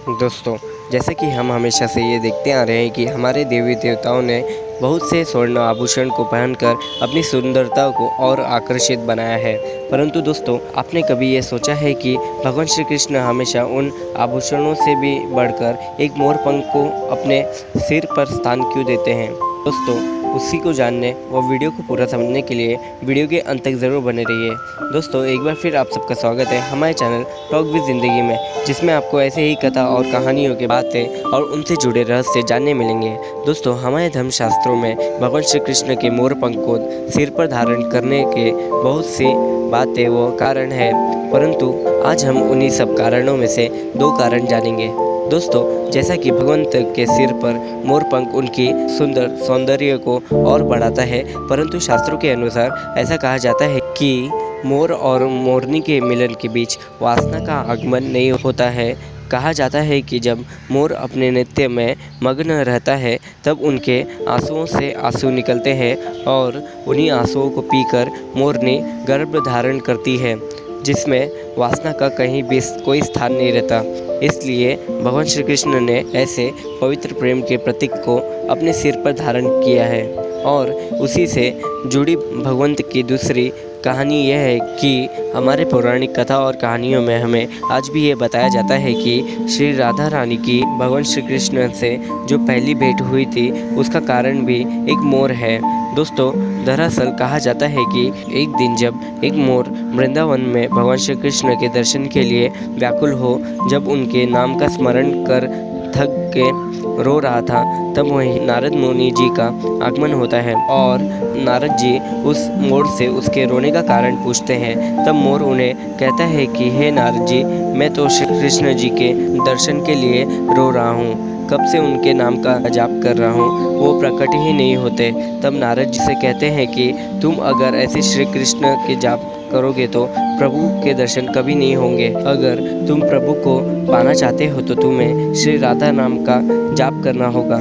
दोस्तों, जैसे कि हम हमेशा से ये देखते आ रहे हैं कि हमारे देवी देवताओं ने बहुत से स्वर्ण आभूषण को पहनकर अपनी सुंदरता को और आकर्षित बनाया है। परंतु दोस्तों, आपने कभी ये सोचा है कि भगवान श्री कृष्ण हमेशा उन आभूषणों से भी बढ़कर एक मोर पंख को अपने सिर पर स्थान क्यों देते हैं? दोस्तों, उसी को जानने व वीडियो को पूरा समझने के लिए वीडियो के अंत तक ज़रूर बने रहिए। दोस्तों, एक बार फिर आप सबका स्वागत है हमारे चैनल टॉक विद ज़िंदगी में, जिसमें आपको ऐसे ही कथा और कहानियों की बातें और उनसे जुड़े रहस्य जानने मिलेंगे। दोस्तों, हमारे धर्मशास्त्रों में भगवान श्री कृष्ण के मोर पंख को सिर पर धारण करने के बहुत सी बातें व कारण है, परंतु आज हम उन्हीं सब कारणों में से 2 कारण जानेंगे। दोस्तों, जैसा कि भगवंत के सिर पर मोर पंख उनकी सुंदर सौंदर्य को और बढ़ाता है, परंतु शास्त्रों के अनुसार ऐसा कहा जाता है कि मोर और मोरनी के मिलन के बीच वासना का आगमन नहीं होता है। कहा जाता है कि जब मोर अपने नृत्य में मग्न रहता है तब उनके आंसुओं से आंसू निकलते हैं और उन्हीं आंसुओं को पीकर मोरनी गर्भ धारण करती है, जिसमें वासना का कहीं भी कोई स्थान नहीं रहता। इसलिए भगवान श्री कृष्ण ने ऐसे पवित्र प्रेम के प्रतीक को अपने सिर पर धारण किया है। और उसी से जुड़ी भगवंत की दूसरी कहानी यह है कि हमारे पौराणिक कथा और कहानियों में हमें आज भी ये बताया जाता है कि श्री राधा रानी की भगवान श्री कृष्ण से जो पहली भेंट हुई थी उसका कारण भी एक मोर है। दोस्तों, दरअसल कहा जाता है कि एक दिन जब एक मोर वृंदावन में भगवान श्री कृष्ण के दर्शन के लिए व्याकुल हो, जब उनके नाम का स्मरण कर थक के रो रहा था, तब वहीं नारद मुनि जी का आगमन होता है और नारद जी उस मोर से उसके रोने का कारण पूछते हैं। तब मोर उन्हें कहता है कि हे नारद जी, मैं तो श्री कृष्ण जी के दर्शन के लिए रो रहा हूँ, कब से उनके नाम का जाप कर रहा हूँ, वो प्रकट ही नहीं होते। तब नारद जी से कहते हैं कि तुम अगर ऐसे श्री कृष्ण के जाप करोगे तो प्रभु के दर्शन कभी नहीं होंगे। अगर तुम प्रभु को पाना चाहते हो तो तुम्हें श्री राधा नाम का जाप करना होगा।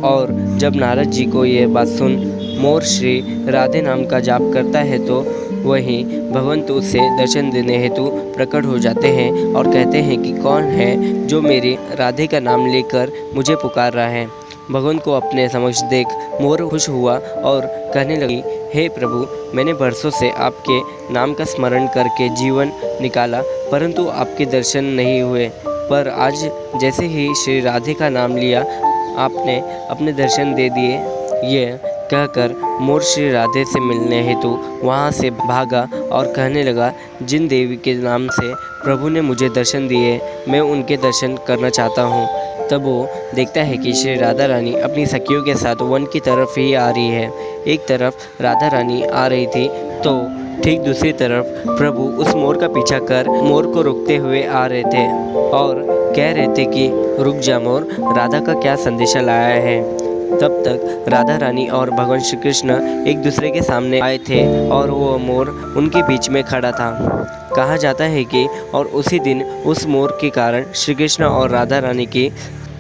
और जब नारद जी को ये बात सुन मोर श्री राधे नाम का जाप करता है तो वहीं भगवंत उसे दर्शन देने हेतु प्रकट हो जाते हैं और कहते हैं कि कौन है जो मेरी राधे का नाम लेकर मुझे पुकार रहा है। भगवंत को अपने समक्ष देख मोर खुश हुआ और कहने लगी, हे प्रभु, मैंने बरसों से आपके नाम का स्मरण करके जीवन निकाला, परंतु आपके दर्शन नहीं हुए, पर आज जैसे ही श्री राधे का नाम लिया आपने अपने दर्शन दे दिए। ये कहकर मोर श्री राधे से मिलने हेतु वहाँ से भागा और कहने लगा, जिन देवी के नाम से प्रभु ने मुझे दर्शन दिए, मैं उनके दर्शन करना चाहता हूँ। तब वो देखता है कि श्री राधा रानी अपनी सखियों के साथ वन की तरफ ही आ रही है। एक तरफ राधा रानी आ रही थी तो ठीक दूसरी तरफ प्रभु उस मोर का पीछा कर मोर को रोकते हुए आ रहे थे और कह रहे थे कि रुक जा मोर, राधा का क्या संदेशा लाया है। तब तक राधा रानी और भगवान श्री कृष्ण एक दूसरे के सामने आए थे और वो मोर उनके बीच में खड़ा था। कहा जाता है कि और उसी दिन उस मोर के कारण श्री कृष्ण और राधा रानी की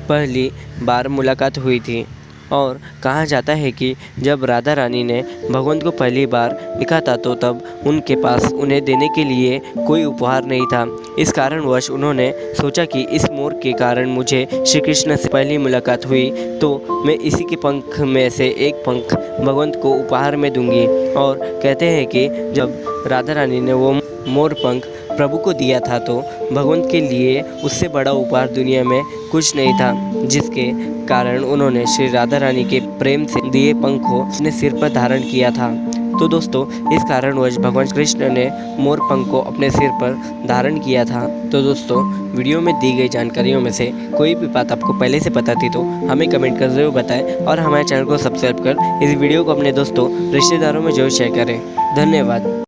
पहली बार मुलाकात हुई थी। और कहा जाता है कि जब राधा रानी ने भगवंत को पहली बार देखा था तो तब उनके पास उन्हें देने के लिए कोई उपहार नहीं था। इस कारणवश उन्होंने सोचा कि इस मोर के कारण मुझे श्री कृष्ण से पहली मुलाकात हुई तो मैं इसी के पंख में से एक पंख भगवंत को उपहार में दूंगी। और कहते हैं कि जब राधा रानी ने वो मोर पंख प्रभु को दिया था तो भगवंत के लिए उससे बड़ा उपहार दुनिया में कुछ नहीं था, जिसके कारण उन्होंने श्री राधा रानी के प्रेम से दिए पंख को अपने सिर पर धारण किया था। तो दोस्तों, इस कारणवश भगवान कृष्ण ने मोर पंख को अपने सिर पर धारण किया था। तो दोस्तों, वीडियो में दी गई जानकारियों में से कोई भी बात आपको पहले से पता थी तो हमें कमेंट कर जरूर बताएं और हमारे चैनल को सब्सक्राइब कर इस वीडियो को अपने दोस्तों रिश्तेदारों में जरूर शेयर करें। धन्यवाद।